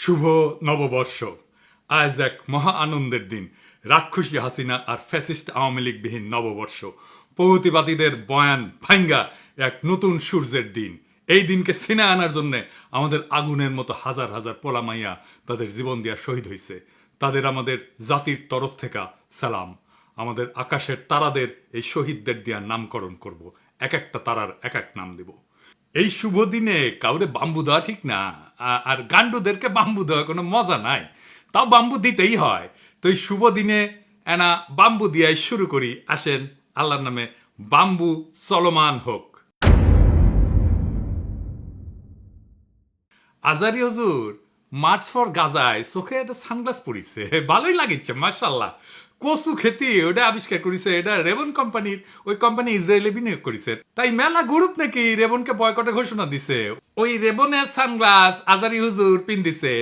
শুভ নববর্ষ। আজ এক মহা আনন্দের দিন। রাক্ষসী হাসিনা আর ফ্যাসিস্ট আওয়ামী লীগবিহীন নববর্ষ। প্রগতিবাদীদের বয়ান ভাঙ্গা এক নতুন সূর্যের দিন। এই দিনকে ছিনে আনার জন্য আমাদের আগুনের মতো হাজার হাজার পোলামাইয়া তাদের জীবন দিয়া শহীদ হয়েছে। তাদের আমাদের জাতির তরফ থেকে সালাম। আমাদের আকাশের তারাদের এই শহীদদের দিয়া নামকরণ করব। এক একটা তারার এক এক নাম দেব। এই শুভ দিনে কাউরে বাম্বু দেওয়া ঠিক না, আর গান্ডুদেরকে বাম্বু দেওয়া কোনো মজা নাই, তাও বাম্বু দিতেই হয়। তো এই শুভ দিনে এনা বাম্বু দিয়ে শুরু করি। আসেন আল্লাহর নামে বাম্বু চলমান হোক। আজারি হুজুর মার্চ ফর গাজায় চোখে একটা সানগ্লাস পরিছে, ভালোই লাগিচ্ছে মাশাল্লাহ। কচু খেতি ওটা আবিষ্কার করেছে, এটা রেবন কোম্পানির, ওই কোম্পানি ইসরায়েলে বিনিয়োগ করেছে। তাই মেলা গ্রুপ নাকি রেবনকে বয়কটের ঘোষণা দিছে। ওই রেবনের সানগ্লাস আজারি হুজুর পিন্দিছে,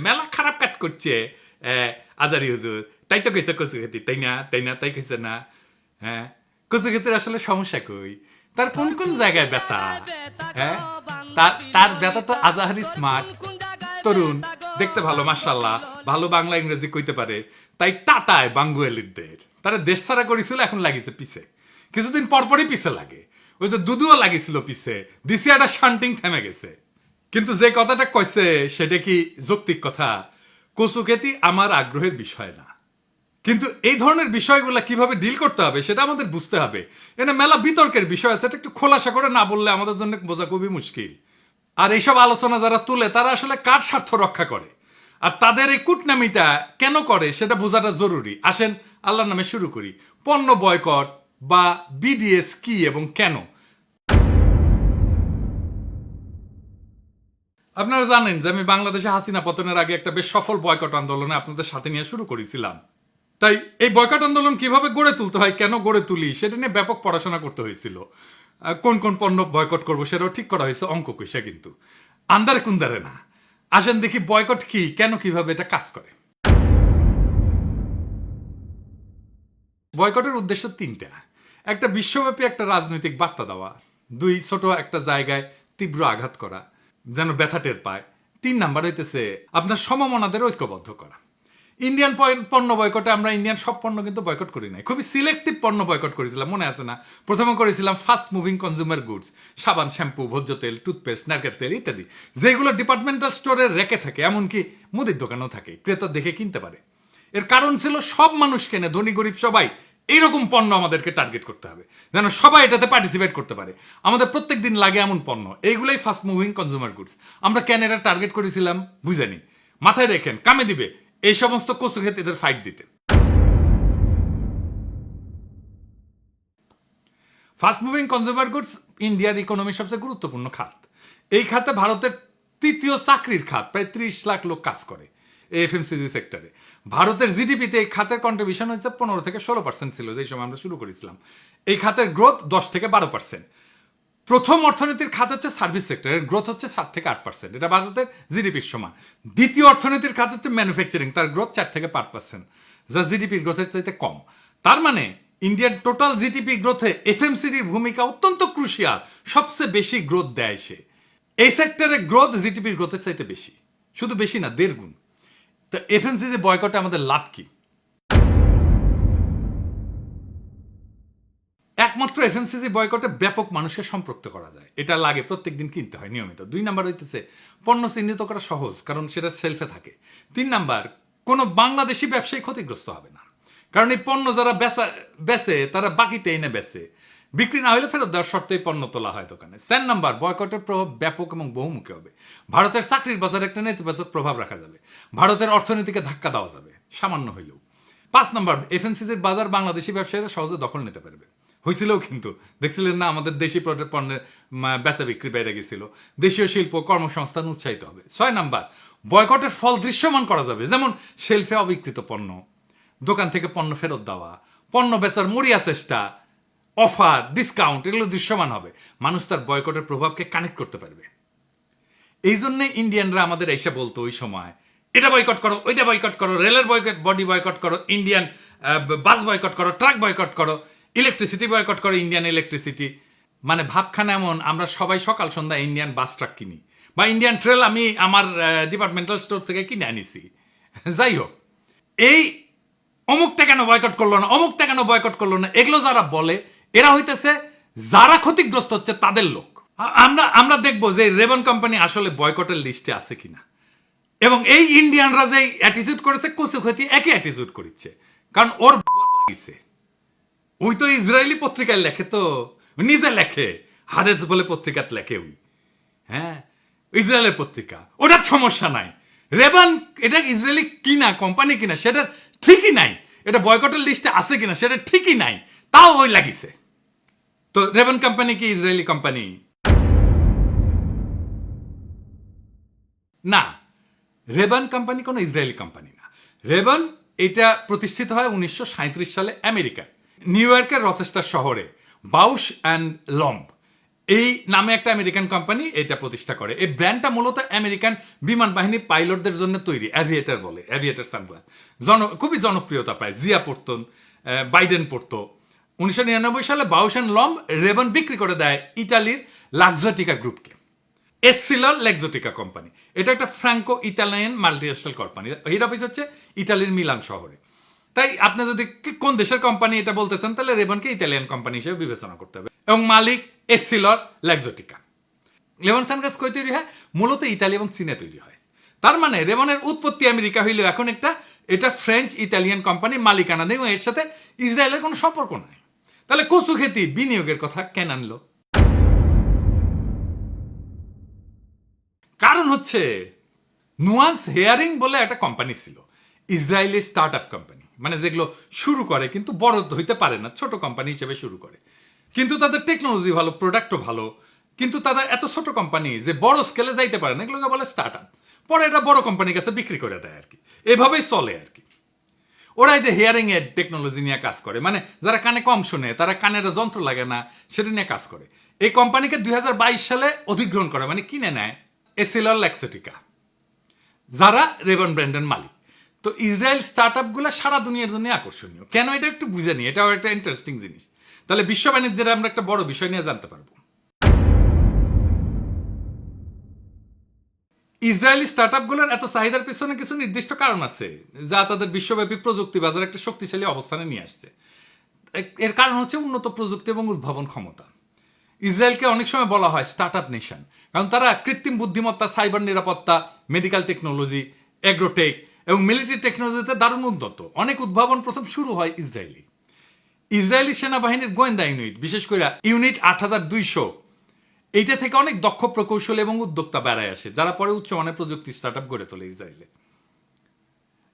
মেলা খারাপ কাজ করছে আজারি হুজুর। তাই তো কইছে কচু খেতি, তাই না? তাই কইছে না? হ্যাঁ, কচু খেতির আসলে সমস্যা কই? তার কোন কোন জায়গায় ব্যথা? হ্যাঁ, তার ব্যথা তো আজাহারি স্মার্ট তরুণ, দেখতে ভালো মাশাল্লাহ, ভালো বাংলা ইংরেজি কইতে পারে। তাই টাটায় বাঙ্গুয়ালিদের তারা দেশ ছাড়া করেছিল, এখন লাগিছে পিছে। কিছুদিন পরপরই পিছে লাগে। ওই যে দুদুও লাগিছিল পিছে, দিছি একটা শান্টিং থেমে গেছে। কিন্তু যে কথাটা কইছে সেটা কি যৌক্তিক কথা? কচু খেতি আমার আগ্রহের বিষয় না, কিন্তু এই ধরনের বিষয়গুলো কিভাবে ডিল করতে হবে সেটা আমাদের বুঝতে হবে। এনে মেলা বিতর্কের বিষয় আছে, এটা একটু খোলাসা করে না বললে আমাদের জন্য বোঝা খুবই মুশকিল। আর এইসব আলোচনা যারা তুলে তারা আসলে কার স্বার্থ রক্ষা করে, আর তাদের এই কুটনামিটা কেন করে সেটা বোঝাটা জরুরি। আসেন আল্লাহর নামে শুরু করি। পণ্য বয়কট বা বিডিএস কি এবং কেন? আপনারা জানেন যে আমি বাংলাদেশে হাসিনা পতনের আগে একটা বেশ সফল বয়কট আন্দোলনে আপনাদের সাথে নিয়ে শুরু করেছিলাম। তাই এই বয়কট আন্দোলন কিভাবে গড়ে তুলতে হয়, কেন গড়ে তুলি, সেটা নিয়ে ব্যাপক পড়াশোনা করতে হয়েছিল। কোন কোন পণ্য বয়কট করবো সেটাও ঠিক করা হয়েছে, অঙ্ক কইসা কিন্তু, আন্দারে কুন্দারে না। আসেন দেখি বয়কট কি, কেন, কিভাবে এটা কাজ করে। বয়কটের উদ্দেশ্য তিনটা। একটা, বিশ্বব্যাপী একটা রাজনৈতিক বার্তা দেওয়া। দুই, ছোট একটা জায়গায় তীব্র আঘাত করা যেন ব্যথা টের পায়। 3 নাম্বার হইতেছে আপনার সমমনাদের ঐক্যবদ্ধ করা। ইন্ডিয়ান পণ্য বয়কটে আমরা ইন্ডিয়ান সব পণ্য কিন্তু বয়কট করি নাই, খুবই সিলেক্টিভ পণ্য বয়কট করেছিলাম, মনে আছে না? প্রথমে করেছিলাম ফাস্ট মুভিং কনজিউমার গুডস, সাবান, শ্যাম্পু, ভোজ্য তেল, টুথপেস্ট, নারকেল তেল ইত্যাদি, যেগুলো ডিপার্টমেন্টাল স্টোরে রেখে থাকে, এমনকি মুদির দোকানেও থাকে, ক্রেতা দেখে কিনতে পারে। এর কারণ ছিল সব মানুষ কেনে, ধনী গরিব সবাই। এইরকম পণ্য আমাদেরকে টার্গেট করতে হবে যেন সবাই এটাতে পার্টিসিপেট করতে পারে। আমাদের প্রত্যেক দিন লাগে এমন পণ্য, এইগুলোই ফাস্ট মুভিং কনজিউমার গুডস। আমরা কেন এটা টার্গেট করেছিলাম বুঝেনি, মাথায় রেখেন, কামে দিবে এই সমস্ত কচু খেতেদের ফাইট দিতে। ফাস্ট মুভিং কনজিউমার গুডস ইন্ডিয়ার ইকোনমির সবচেয়ে গুরুত্বপূর্ণ খাত। এই খাতে ভারতের তৃতীয় চাকরির খাত, প্রায় 30 লাখ লোক কাজ করে এফএমসিজি সেক্টরে। ভারতের জিডিপিতে এই খাতের কন্ট্রিবিউশন হচ্ছে 15 থেকে 16% ছিল যেই সময় আমরা শুরু করেছিলাম। এই খাতের গ্রোথ 10 থেকে 12%। প্রথম অর্থনীতির খাত হচ্ছে সার্ভিস সেক্টরের গ্রোথ হচ্ছে 7 থেকে 8%, এটা ভারতের জিডিপির সমান। দ্বিতীয় অর্থনীতির খাত হচ্ছে ম্যানুফ্যাকচারিং, তার গ্রোথ 4 থেকে 5%, যা জিডিপির গ্রোথের চাইতে কম। তার মানে ইন্ডিয়ান টোটাল জিডিপি গ্রোথে এফএমসিজির ভূমিকা অত্যন্ত ক্রুশিয়াল, সবচেয়ে বেশি গ্রোথ দেয় সে। এই সেক্টরে গ্রোথ জিডিপির গ্রোথের চাইতে বেশি, শুধু বেশি না, 1.5 গুণ। তো এফএমসিজি বয়কটে আমাদের লাভ কি? একমাত্র এফএমসিজি বয়কটে ব্যাপক মানুষকে সম্পৃক্ত করা যায়, এটা লাগে প্রত্যেকদিন কিনতে হয় নিয়মিত। 2 নাম্বার হইতেছে পণ্য চিহ্নিত করা সহজ, কারণ সেটা সেলফে থাকে। 3 নাম্বার, কোনো বাংলাদেশি ব্যবসায়ী ক্ষতিগ্রস্ত হবে না, কারণ এই পণ্য যারা বেচে তারা বাকিতে এনে বেচে, বিক্রি না হলে ফেরত দেওয়ার শর্তেই পণ্য তোলা হয় দোকানে। 4 নাম্বার, বয়কটের প্রভাব ব্যাপক এবং বহুমুখী হবে। ভারতের চাকরির বাজারে একটা নেতিবাচক প্রভাব রাখা যাবে, ভারতের অর্থনীতিকে ধাক্কা দেওয়া যাবে সামান্য হইলেও। 5 নাম্বার, এফএমসিজির বাজার বাংলাদেশি ব্যবসায়ীরা সহজে দখল নিতে পারবে। হয়েছিলও কিন্তু, দেখছিলেন না আমাদের দেশি পণ্যের বেচা বিক্রি বেড়ে গেছিল, দেশীয় শিল্প কর্মসংস্থান উৎসাহিত হবে। 6 নাম্বার, বয়কটের ফল দৃশ্যমান করা যাবে, যেমন শেলফে অবিকৃত পণ্য, দোকান থেকে পণ্য ফেরত দেওয়া, পণ্য বেচার মরিয়া চেষ্টা, অফার, ডিসকাউন্ট, এগুলো দৃশ্যমান হবে। মানুষ তার বয়কটের প্রভাবকে কানেক্ট করতে পারবে। এই জন্যে ইন্ডিয়ানরা আমাদের এসে বলতো ওই সময়, এটা বয়কট করো, ওইটা বয়কট করো, রেলের বডি বয়কট করো, ইন্ডিয়ান বাস বয়কট করো, ট্রাক বয়কট করো, ইলেকট্রিসিটি বয়কট করো, ইন্ডিয়ান ইলেকট্রিসিটি। মানে ভাবখানা এমন, আমরা সবাই সকাল সন্ধ্যা ইন্ডিয়ান বাস ট্রাক কিনি, বা ইন্ডিয়ান ট্রেল আমি আমার ডিপার্টমেন্টাল স্টোর থেকে কিনে আনিছি। যাই হোক, এই অমুকটা কেন বয়কট করলো না, অমুকটা কেন বয়কট করলো না, এগুলো যারা বলে এরা হইতেছে যারা ক্ষতিগ্রস্ত হচ্ছে তাদের লোক। আমরা দেখবো যে রেবন কোম্পানি আসলে বয়কটের লিস্টে আছে কিনা। এবং এই ইন্ডিয়ানরা যে অ্যাটিটিউড করেছে, কচুক্ষেতি একই অ্যাটিটিউড করেছে, কারণ ওর লাগিছে। ওই তো ইসরায়েলি পত্রিকায় লেখে, তো নিজে লেখে, হারেজ বলে পত্রিকাত লেখে ওই, হ্যাঁ, ইসরায়েলের পত্রিকা, ওটার সমস্যা নাই। রেবান এটা ইসরায়েলি কিনা কোম্পানি কিনা সেটা ঠিকই নাই, এটা বয়কটের লিস্টে আছে কিনা সেটা ঠিকই নাই, তাও ওই লাগিছে। তো রেবান কোম্পানি কি ইসরায়েলি কোম্পানি? না, রেবান কোম্পানি কোনো ইসরায়েলি কোম্পানি না। রেবান এটা প্রতিষ্ঠিত হয় 1937 সালে আমেরিকায়, নিউ ইয়র্কের রচেস্টার শহরে বাউশ অ্যান্ড লম্ব এই নামে একটা আমেরিকান কোম্পানি এটা প্রতিষ্ঠা করে। এই ব্র্যান্ডটা মূলত আমেরিকান বিমান বাহিনীর পাইলটদের জন্য তৈরি, অ্যাভিয়েটার বলে, অ্যাভিয়েটার সানগ্লাস, খুবই জনপ্রিয়তা পায়। জিয়া পড়তো, বাইডেন পড়তো। 1999 সালে বাউশ অ্যান্ড লম্ব রেবান বিক্রি করে দেয় ইতালির লাক্সোটিকা গ্রুপকে। এসসিলর লেক্সোটিকা কোম্পানি, এটা একটা Franco Italian multinational company, head office হচ্ছে ইতালির মিলান শহরে। তাই আপনি যদি কোন দেশের কোম্পানি এটা বলতেছেন, তাহলে রেবনকে ইতালিয়ান কোম্পানি হিসেবে বিবেচনা করতে হবে। এবং মালিক এসসিলর লেক্সোটিকা। রেবন সানগ্লাস কই তৈরি হয়? মূলত ইতালি এবং চীনে তৈরি হয়। তার মানে রেবনের উৎপত্তি আমেরিকা হইলেও এখন এটা ফ্রেঞ্চ ইতালিয়ান কোম্পানি মালিকানা দেয়, এবং এর সাথে ইসরায়েলের কোনো সম্পর্ক নাই। তাহলে কচুক্ষেতি বিনিয়োগের কথা কেন আনলো? কারণ হচ্ছে নুয়ান্স হেয়ারিং বলে একটা কোম্পানি ছিল, ইসরায়েলি স্টার্ট আপ কোম্পানি, মানে যেগুলো শুরু করে কিন্তু বড় হইতে পারে না, ছোট কোম্পানি হিসেবে শুরু করে, কিন্তু তাদের টেকনোলজি ভালো, প্রোডাক্টও ভালো, কিন্তু তাদের এত ছোট কোম্পানি যে বড় স্কেলে যাইতে পারে না, এগুলোকে বলে স্টার্ট আপ। পরে এটা বড় কোম্পানির কাছে বিক্রি করে দেয় আর কি, এভাবেই চলে আর কি। ওরা এই যে হেয়ারিং এর টেকনোলজি নিয়ে কাজ করে, মানে যারা কানে কম শোনে, তারা কানের যন্ত্র লাগে না, সেটা নিয়ে কাজ করে। এই কোম্পানিকে 2022 সালে অধিগ্রহণ করে, মানে কিনে নেয় এসিলর লেক্সোটিকা, যারা রেবন ব্র্যান্ডের মালিক। তো ইসরায়েল স্টার্ট আপগুলো সারা দুনিয়ার জন্য আকর্ষণীয়। কেন এটা একটু বুঝে নি, এটাও একটা ইন্টারেস্টিং জিনিস। তাহলে বিশ্ব বাণিজ্যের আমরা একটা বড় বিষয় নিয়ে জানতে পারবো। ইসরায়েলি স্টার্ট আপগুলোর এত চাহিদার পিছনে কিছু নির্দিষ্ট কারণ আছে, যা তাদের বিশ্বব্যাপী প্রযুক্তি বাজারে একটা শক্তিশালী অবস্থানে নিয়ে আসছে। এর কারণ হচ্ছে উন্নত প্রযুক্তি এবং উদ্ভাবন ক্ষমতা। ইসরায়েলকে অনেক সময় বলা হয় স্টার্ট আপ নেশন, কারণ তারা কৃত্রিম বুদ্ধিমত্তা, সাইবার নিরাপত্তা, মেডিকেল টেকনোলজি, এগ্রোটেক এবং মিলিটারি টেকনোলজিতে দারুণ উন্নত। অনেক উদ্ভাবন প্রথম শুরু হয় ইসরায়েলি সেনাবাহিনীর গোয়েন্দা ইউনিট, বিশেষ করে ইউনিট 8200, এইটা থেকে অনেক দক্ষ প্রকৌশলী এবং উদ্যোক্তা বেড়ায় আসে, যারা পরে উচ্চমানের প্রযুক্তি স্টার্ট আপ গড়ে তোলে ইসরায়েলে।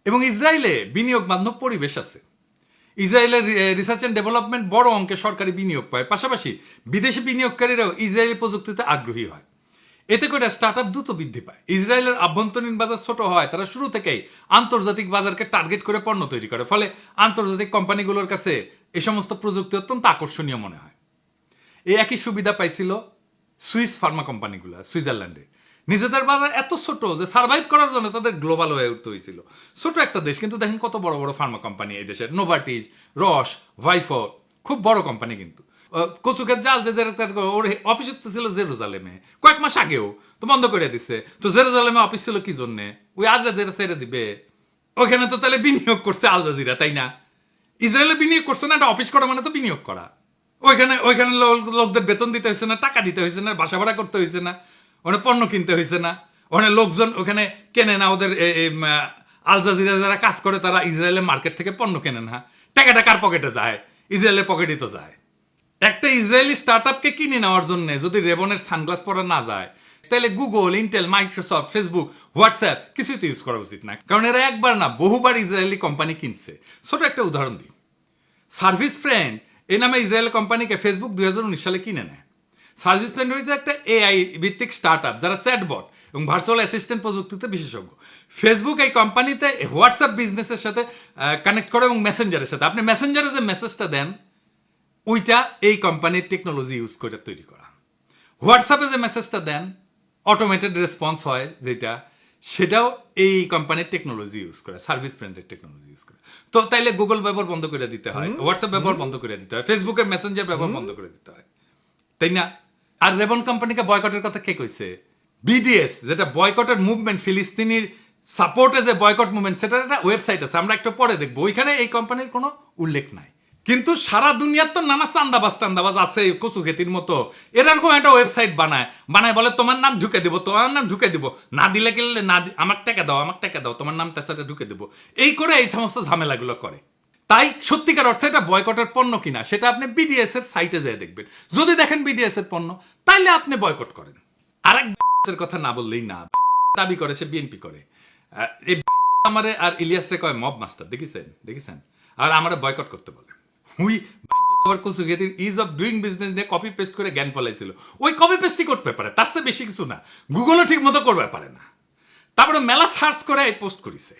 এবং ইসরায়েলে বিনিয়োগ বান্ধব পরিবেশ আছে। ইসরায়েলের রিসার্চ অ্যান্ড ডেভেলপমেন্ট বড় অঙ্কে সরকারি বিনিয়োগ পায়, পাশাপাশি বিদেশি বিনিয়োগকারীরাও ইসরায়েলি প্রযুক্তিতে আগ্রহী হয়। এতে করে স্টার্ট আপ দ্রুত বৃদ্ধি পায়। ইসরায়েলের আভ্যন্তরীণ বাজার ছোট হয়, তারা শুরু থেকেই আন্তর্জাতিক বাজারকে টার্গেট করে পণ্য তৈরি করে, ফলে আন্তর্জাতিক কোম্পানিগুলোর কাছে এই সমস্ত প্রযুক্তি অত্যন্ত আকর্ষণীয় মনে হয়। এই একই সুবিধা পাইছিল সুইস ফার্মা কোম্পানিগুলো সুইজারল্যান্ডে। নিজেদের বাজার এত ছোট যে সার্ভাইভ করার জন্য তাদের গ্লোবাল হয়ে উঠতে হয়েছিল। ছোট একটা দেশ, কিন্তু দেখেন কত বড় বড় ফার্মা কোম্পানি এই দেশের, নোভার্টিস, রস, ভাইফো, খুব বড় কোম্পানি। কিন্তু কচুকের জাল যে ওর অফিস ছিল জেরুজালেমে, কয়েক মাস আগেও তো বন্ধ করে দিছে। তো জেরুজালেমে অফিস ছিল কি জন্যে? ওই আল জাজিরা ছেড়ে দিবে। ওইখানে তো তাহলে বিনিয়োগ করছে আল জাজিরা, তাই না? ইসরায়েলে বিনিয়োগ করছে না, একটা অফিস করা মানে তো বিনিয়োগ করা। ওইখানে লোকদের বেতন দিতে হয়েছে না, টাকা দিতে হয়েছে না, বাসা ভাড়া করতে হয়েছে না, ওখানে পণ্য কিনতে হয়েছে না, ওখানে লোকজন ওখানে কেনে না। ওদের আল জাজিরা যারা কাজ করে তারা ইসরায়েলের মার্কেট থেকে পণ্য কেনে না। টাকাটা কার পকেটে যায়? ইসরায়েলের পকেটই তো যায়। একটা ইসরায়েলি স্টার্ট আপকে কিনে নেওয়ার জন্য যদি রেবনের সানগ্লাস পরা না যায়, তাহলে Google, Intel, Microsoft, Facebook, WhatsApp কিছুই তো ইউজ করা উচিত না, কারণ এরা একবার না বহুবার ইসরায়েলি কোম্পানি কিনছে। ছোট একটা উদাহরণ দিই, সার্ভিস ফ্রেন্ড এই নামে ইসরায়েল কোম্পানিকে ফেসবুক 2019 সালে কিনে নেয়। সার্ভিস ফ্রেন্ড হচ্ছে একটা এআই ভিত্তিক স্টার্ট আপ, যারা চ্যাটবট এবং ভার্চুয়াল অ্যাসিস্ট্যান্ট প্রযুক্তিতে বিশেষজ্ঞ। ফেসবুক এই কোম্পানিতে হোয়াটসঅ্যাপ বিজনেসের সাথে কানেক্ট করে এবং মেসেঞ্জারের সাথে। আপনি মেসেঞ্জারে যে মেসেজটা দেন ওইটা এই কোম্পানির টেকনোলজি ইউজ করে তৈরি করা। হোয়াটসঅ্যাপে যে মেসেজটা দেন অটোমেটেড রেসপন্স হয় যেটা, সেটাও এই কোম্পানির টেকনোলজি ইউজ করে, সার্ভিস ব্র্যান্ডের টেকনোলজি ইউজ করে। তো তাইলে গুগল ব্যবহার বন্ধ করে দিতে হয়, হোয়াটসঅ্যাপ ব্যবহার বন্ধ করে দিতে হয়, ফেসবুকের মেসেঞ্জার ব্যবহার বন্ধ করে দিতে হয়, তাই না? আর রেবন কোম্পানিকে বয়কটের কথা কে কইছে? বিডিএস যেটা বয়কটের মুভমেন্ট, ফিলিস্তিনির সাপোর্টে যে বয়কট মুভমেন্ট, সেটার একটা ওয়েবসাইট আছে, আমরা একটু পরে দেখবো। ওইখানে এই কোম্পানির কোনো উল্লেখ নাই। কিন্তু সারা দুনিয়ার তো নানা চান্দাবাজ আছে কচু খেতির মতো, এরকম একটা ওয়েবসাইট বানায় বলে তোমার নাম ঢুকে দিব, তোমার নাম ঢুকে দিব, না দিলে গেলে না, আমার টাকা দাও, তোমার নাম তাছাড়া ঢুকে দিব, এই করে এই সমস্ত ঝামেলাগুলো করে। তাই সত্যিকার অর্থে এটা বয়কটের পণ্য কিনা সেটা আপনি বিডিএস এর সাইটে যেয়ে দেখবেন। যদি দেখেন বিডিএস এর পণ্য, তাইলে আপনি বয়কট করেন। আরেক কথা না বললেই না, দাবি করে সে বিএনপি করে। এই আমারে আর ইলিয়াসরে কয় মব মাস্টার, দেখেছেন, আর আমারে বয়কট করতে বলে। হুই কচুগেতির ইজ অফ ডুইং বিজনেস নিয়ে কপি পেস্ট করে জ্ঞান ফলাইছিল। ওই কপি পেস্টই করতে পারে, তার চেয়ে বেশি কিছু না। গুগলও ঠিক মতো করবে পারে না। তারপরে মেলা সার্চ করে এই পোস্ট করিছে,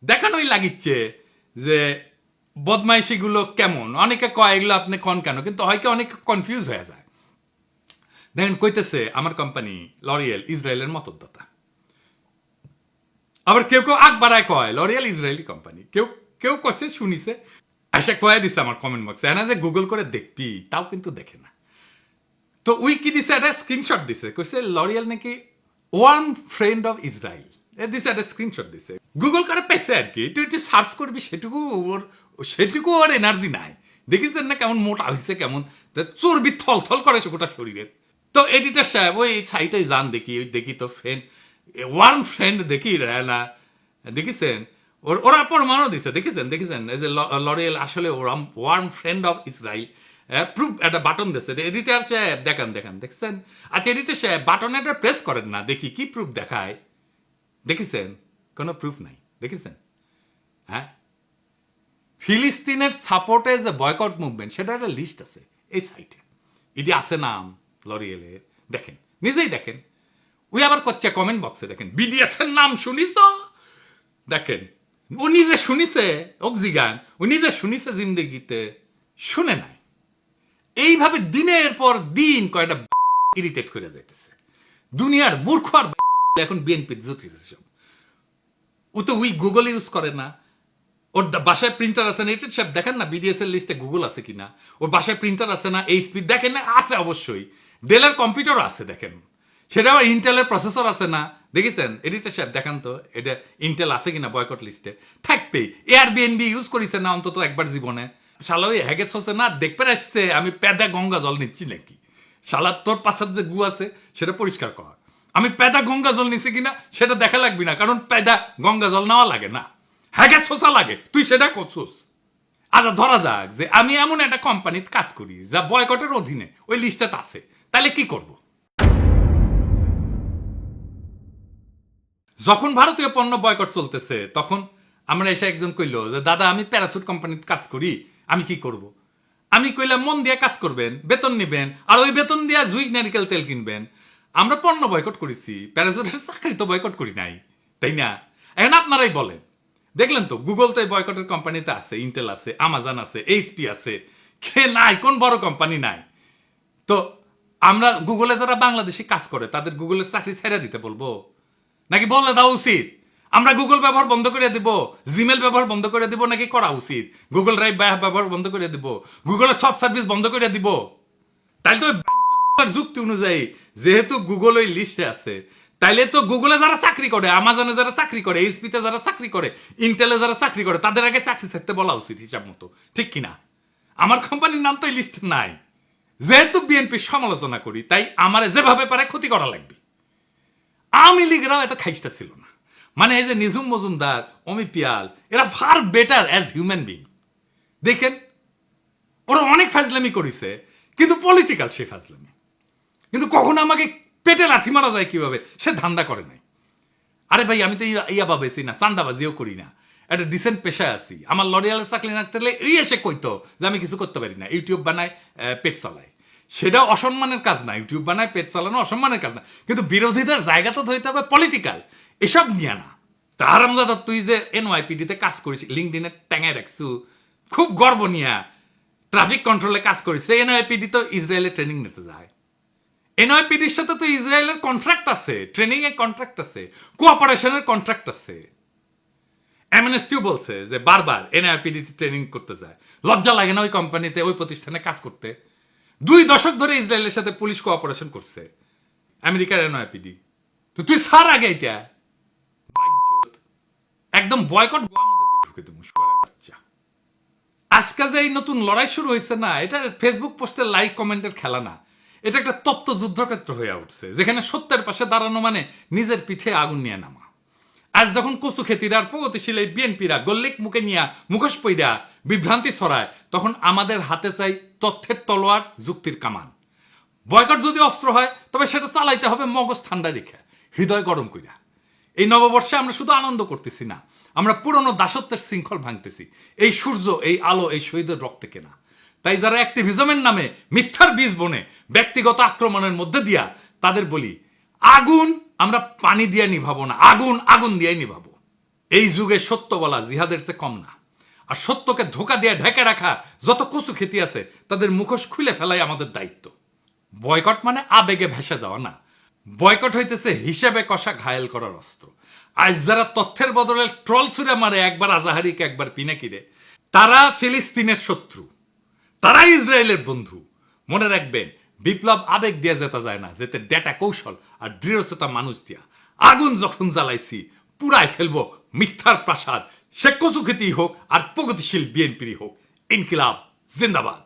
দেখানোই লাগিচ্ছে যে বদমাইশিগুলো কেমন। অনেকে কয় এগুলো আপনি কন কেন, কিন্তু হয়তো অনেকে কনফিউজ হয়ে যায়। দেখেন কইতেছে আমার কোম্পানি লরিয়েল ইসরায়েলের মতদাতা, আবার কেউ কেউ আগ বাড়ায় কয় লরিয়েল ইসরায়েলি কোম্পানি, কেউ কছে শুনিছে আশা কয়ে দিছে আমার কমেন্ট বক্সে, না যে গুগল করে দেখবি, তাও কিন্তু দেখে না। তো উই কি দিছে, একটা স্ক্রিনশট দিছে, কইছে লরিয়েল নাকি ওয়ান ফ্রেন্ড অফ ইসরায়েল, দিছে একটা স্ক্রিনশট দিছে। গুগল করে পেছে আর কি, তুই সার্চ করবি, সেটুকু ওর এনার্জি নাই। দেখিছেন না কেমন মোটা হয়েছে, কেমন চর্বি থল করে সে গোটা শরীরের। তো এডিটর সাহেব ওই সাইটে যান, দেখি তো ফ্রেন্ড, ওয়ার্ম ফ্রেন্ড দেখি না, দেখিছেন ওরা প্রমাণও দিছে, দেখেছেন এই যে লরিয়েল আসলে warm friend of Israel, proof একটা বাটন দিচ্ছে। এডিটর সাহেব দেখছেন, আচ্ছা এডিটর সাহেব বাটন একটা প্রেস করেন না, দেখি কি প্রুফ দেখায়। দেখেছেন কোনো প্রুফ নাই, দেখেছেন? হ্যাঁ, ফিলিস্তিনের সাপোর্টে যে বয়কট মুভমেন্ট, সেটা একটা লিস্ট আছে এই সাইটে, এটি আছে নাম লরিয়েলের, দেখেন, নিজেই দেখেন। ওই আবার করছে কমেন্ট বক্সে, দেখেন বিডিএস এর নাম শুনিস তো, দেখেন ও নিজে শুনিছে, অক্সিগান ও নিজে শুনিছে, জিন্দগিতে শুনে নাই। এইভাবে দিনের পর দিন কয়টা ইরিটেট করে যাইতেছে দুনিয়ার মূর্খ। আর এখন বিএনপি জুতিছে সব। ও তো ওই গুগল ইউজ করে না, ওর বাসায় প্রিন্টার আছে না, এটা সব দেখেন না বিডিএস এর লিস্টে গুগল আছে কিনা। ওর বাসায় প্রিন্টার আছে না, এইচপি দেখেন না, আছে অবশ্যই। ডেলের কম্পিউটার আছে, দেখেন, সেটা আবার ইন্টেলের প্রসেসর আছে না, দেখেছেন? এডিটর সাহেব দেখান তো এটা ইন্টেল আছে কিনা বয়কট লিস্টে। থাকবেই। এয়ারবিএনবি ইউজ করিছে না অন্তত একবার জীবনে। শালা ওই হ্যাগেস হচ্ছে না, দেখতে আসছে আমি পেদা গঙ্গা জল নিচ্ছি নাকি। শালা তোর পাশার যে গু আছে সেটা পরিষ্কার কর। আমি পেদা গঙ্গা জল নিছি কিনা সেটা দেখা লাগবি না, কারণ পেদা গঙ্গা জল নেওয়া লাগে না, হ্যাগেস শোষা লাগে, তুই সেটা করছিস। আচ্ছা ধরা যাক যে আমি এমন একটা কোম্পানিতে কাজ করি যা বয়কটের অধীনে ওই লিস্টে আছে, তাহলে কি করব? যখন ভারতীয় পণ্য বয়কট চলতেছে, তখন আমরা এসে একজন কইল যে দাদা আমি প্যারাসুট কোম্পানিতে কাজ করি, আমি কি করব? আমি কইলাম মন দিয়ে কাজ করবেন, বেতন নেবেন, আর ওই বেতন দিয়ে জুই নারিকেল তেল কিনবেন। আমরা পণ্য বয়কট করেছি, প্যারাসুটের চাকরি তো বয়কট করি নাই, তাই না? এখন আপনারাই বলেন, দেখলেন তো গুগল তো এই বয়কটের কোম্পানিতে আছে, ইন্টেল আছে, আমাজন আছে, এইচপি আছে, কে নাই? কোন বড় কোম্পানি নাই? তো আমরা গুগলে যারা বাংলাদেশে কাজ করে তাদের গুগলের চাকরি ছেড়ে দিতে বলবো, নাকি বলে দেওয়া উচিত আমরা গুগল ব্যবহার বন্ধ করে দিব, জিমেল ব্যবহার বন্ধ করে দিব, নাকি করা উচিত গুগল ড্রাইভ ব্যবহার বন্ধ করে দিব, গুগলের সব সার্ভিস বন্ধ করে দিব? তাইলে তো যুক্তি অনুযায়ী যেহেতু গুগল ওই লিস্টে আছে, তাইলে তো গুগলে যারা চাকরি করে, আমাজনে যারা চাকরি করে, এইচপিতে যারা চাকরি করে, ইন্টেলে যারা চাকরি করে, তাদের আগে চাকরি ছাড়তে বলা উচিত হিসাব মতো, ঠিক কিনা? আমার কোম্পানির নাম তো এই লিস্টে নাই। যেহেতু বিএনপির সমালোচনা করি, তাই আমার যেভাবে পারে ক্ষতি করা লাগবে। আওয়ামী লীগরাও এত খাইস্টা ছিল না, মানে এই যে নিঝুম মজুমদার, অমি পিয়াল, এরা far better as human being. দেখেন ওরা অনেক ফাজলামি করেছে, কিন্তু পলিটিক্যাল সে ফাজলামি, কিন্তু কখনো আমাকে পেটে লাথি মারা যায় কিভাবে সে ধান্দা করে নাই। আরে ভাই আমি তো ইয়া ভাবেছি না, চান্দাবাজিও করি না, একটা ডিসেন্ট পেশায় আছি। আমার লরিয়ালের চাকরি না থাকলে এই এসে কইতো যে আমি কিছু করতে পারি না, ইউটিউব বানায়, পেট চালায়, সেটাও অসম্মানের কাজ না। ইউটিউব বানায়, পেট চালানো অসম্মানের কাজ না, কিন্তু বিরোধীদের জায়গা তো ধরতে হবে পলিটিক্যাল, এসব নিয়ে না। তার দাদা তুই যে এনওয়াইপিডিতে কাজ করিস, লিঙ্কডিনে ট্যাঙায় রাখছু, খুব গর্ব নিয়া ট্রাফিক কন্ট্রোলে কাজ করিস। এনওয়াইপিডি তো ইসরায়েলে ট্রেনিং নিতে যায়, এনওয়াইপিডির সাথে তো ইসরায়েলের কন্ট্রাক্ট আছে, ট্রেনিং এর কন্ট্রাক্ট আছে, কোঅপারেশনের কন্ট্রাক্ট আছে। এমএনএসটিও বলছে যে বারবার এনআইপিডি ট্রেনিং করতে যায়, লজ্জা লাগে না ওই কোম্পানিতে, ওই প্রতিষ্ঠানে কাজ করতে? 2 দশক ধরে ইসরায়েলের সাথে পুলিশ কোঅপারেশন করছে, আমেরিকার এনআইপিডি। তো তুই সার আগে এটা একদম বয়কট ঢুকে দেবো শুয়ারের বাচ্চা। আজকে যে এই নতুন লড়াই শুরু হয়েছে না, এটা ফেসবুক পোস্টের লাইক কমেন্টের খেলা না, এটা একটা তপ্ত যুদ্ধক্ষেত্র হয়ে উঠছে, যেখানে সত্যের পাশে দাঁড়ানো মানে নিজের পিঠে আগুন নিয়ে নামা। আজ যখন কচু খেতিরা আর প্রগতিশীল এই বিএনপিরা গল্লিক মুখে নিয়া মুখোশ পইরা বিভ্রান্তি ছড়ায়, তখন আমাদের হাতে চাই তথ্যের তলোয়ার, যুক্তির কামান। বয়কট যদি অস্ত্র হয়, তবে সেটা চালাইতে হবে মগজ ঠান্ডা রেখে, হৃদয় গরম কইরা। এই নববর্ষে আমরা শুধু আনন্দ করতেছি না, আমরা পুরনো দাসত্বের শৃঙ্খল ভাঙতেছি। এই সূর্য, এই আলো, এই শহীদের রক্তে কেনা। তাই যারা অ্যাক্টিভিজমের নামে মিথ্যার বীজ বনে ব্যক্তিগত আক্রমণের মধ্যে দিয়া, তাদের বলি, আগুন আমরা পানি দিয়ে নিভাবো না, আগুন আগুন দিয়ে নিভাবো। এই যুগে সত্য বলা জিহাদের চেয়ে কম না। আর সত্যকে ধোকা দিয়ে ঢেকে রাখা যত কচু খেতি আছে, তাদের মুখোশ খুলে ফেলাই আমাদের দায়িত্ব। বয়কট মানে আবেগে ভেসে যাওয়া না, বয়কট হইতেছে হিসেবে কষা ঘায়েল করার অস্ত্র। আজ যারা তথ্যের বদলে ট্রল ছুড়ে মারে, একবার আজাহারিকে একবার পিনাকিরে, তারা ফিলিস্তিনের শত্রু, তারা ইসরায়েলের বন্ধু। মনে রাখবেন, বিপ্লব আবেগ দিয়ে যেতে যায় না, যেতে ডেটা কৌশল আর দৃঢ়চেতা মানুষ দিয়া। আগুন যখন জ্বালাইছি, পুরাই ফেলবো মিথ্যার প্রাসাদ, সে কচু খেতেই হোক আর প্রগতিশীল বিএনপিরই হোক। ইনকিলাব জিন্দাবাদ।